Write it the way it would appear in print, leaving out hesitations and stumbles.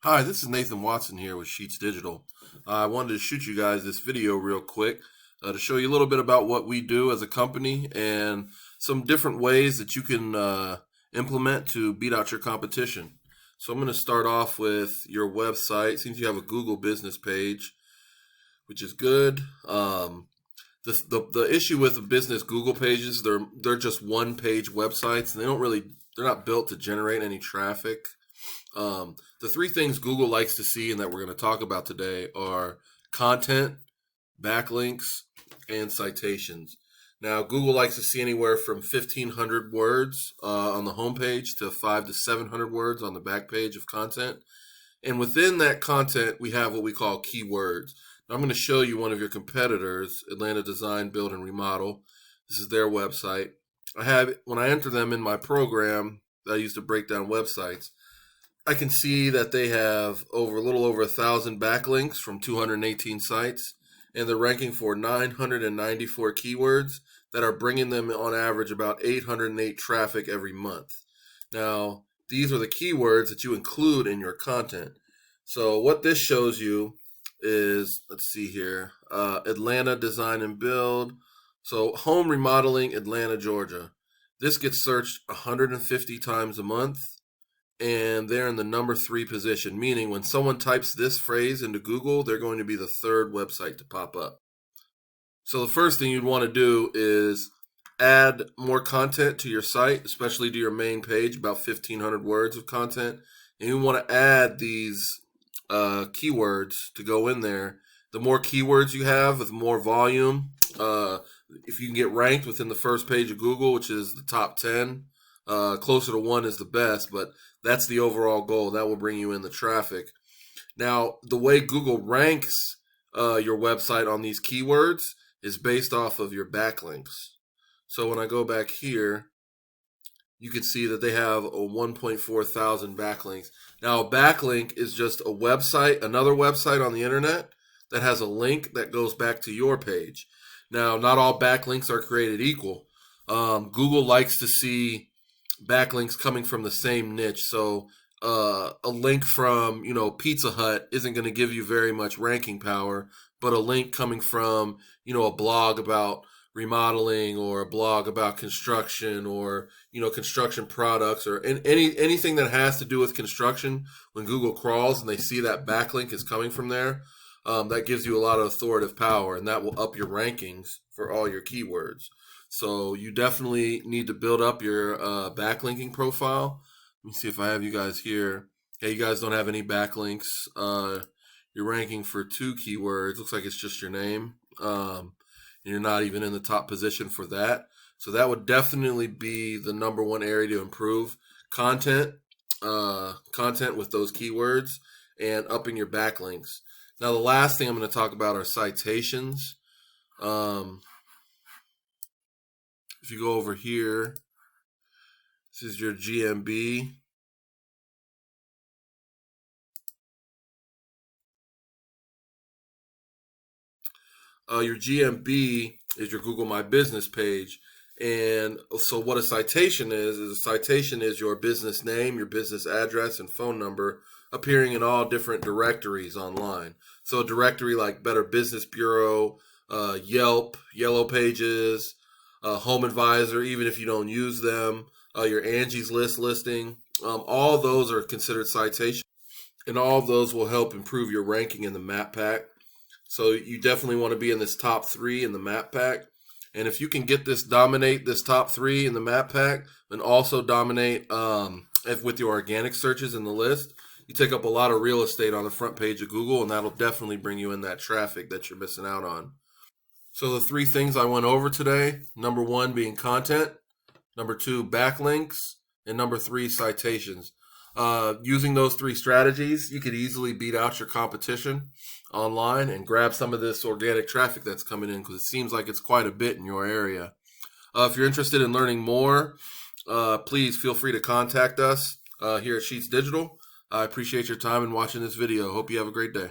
Hi, this is Nathan Watson here with Sheets Digital. I wanted to shoot you guys this video real quick to show you a little bit about what we do as a company and some different ways that you can implement to beat out your competition. So I'm going to start off with your website. Seems you have a Google business page, which is good. The issue with the business Google pages, they're just one page websites and they're not built to generate any traffic. The three things Google likes to see and that we're going to talk about today are content, backlinks, and citations. Now, Google likes to see anywhere from 1,500 words on the homepage to 500 to 700 words on the back page of content. And within that content, we have what we call keywords. Now, I'm going to show you one of your competitors, Atlanta Design, Build, and Remodel. This is their website. When I enter them in my program that I use to break down websites, I can see that they have a little over 1,000 backlinks from 218 sites, and they're ranking for 994 keywords that are bringing them on average about 808 traffic every month. Now, these are the keywords that you include in your content. So what this shows you is, let's see here, Atlanta Design and Build. So home remodeling, Atlanta, Georgia. This gets searched 150 times a month. And they're in the number 3 position, meaning when someone types this phrase into Google, they're going to be the third website to pop up. So the first thing you'd want to do is add more content to your site, especially to your main page, about 1,500 words of content. And you want to add these keywords to go in there. The more keywords you have with more volume, if you can get ranked within the first page of Google, which is the top 10, closer to 1 is the best, but that's the overall goal. That will bring you in the traffic. Now, the way Google ranks your website on these keywords is based off of your backlinks. So when I go back here, you can see that they have a 1.4 thousand backlinks. Now, a backlink is just a website, another website on the internet that has a link that goes back to your page. Now, not all backlinks are created equal. Google likes to see backlinks coming from the same niche. So a link from, Pizza Hut isn't going to give you very much ranking power, but a link coming from, a blog about remodeling or a blog about construction or, construction products or anything that has to do with construction, when Google crawls and they see that backlink is coming from there, that gives you a lot of authoritative power, and that will up your rankings for all your keywords. So you definitely need to build up your backlinking profile. Let me see if I have you guys here. Okay, you guys don't have any backlinks. You're ranking for 2 keywords. Looks like it's just your name. And you're not even in the top position for that. So that would definitely be the number 1 area to improve. Content with those keywords and upping your backlinks. Now the last thing I'm going to talk about are citations. If you go over here, this is your GMB. Your GMB is your Google My Business page. And so what a citation is a citation is your business name, your business address, and phone number appearing in all different directories online. So a directory like Better Business Bureau, Yelp, Yellow Pages, Home Advisor, even if you don't use them, your Angie's List listing, all those are considered citations, and all of those will help improve your ranking in the map pack. So you definitely want to be in this top 3 in the map pack. And if you can dominate this top 3 in the map pack, and also dominate with your organic searches in the list, you take up a lot of real estate on the front page of Google, and that'll definitely bring you in that traffic that you're missing out on. So the 3 things I went over today, number 1 being content, number 2 backlinks, and number 3 citations. Using those 3 strategies, you could easily beat out your competition online and grab some of this organic traffic that's coming in, because it seems like it's quite a bit in your area. If you're interested in learning more, please feel free to contact us here at Sheets Digital. I appreciate your time in watching this video. Hope you have a great day.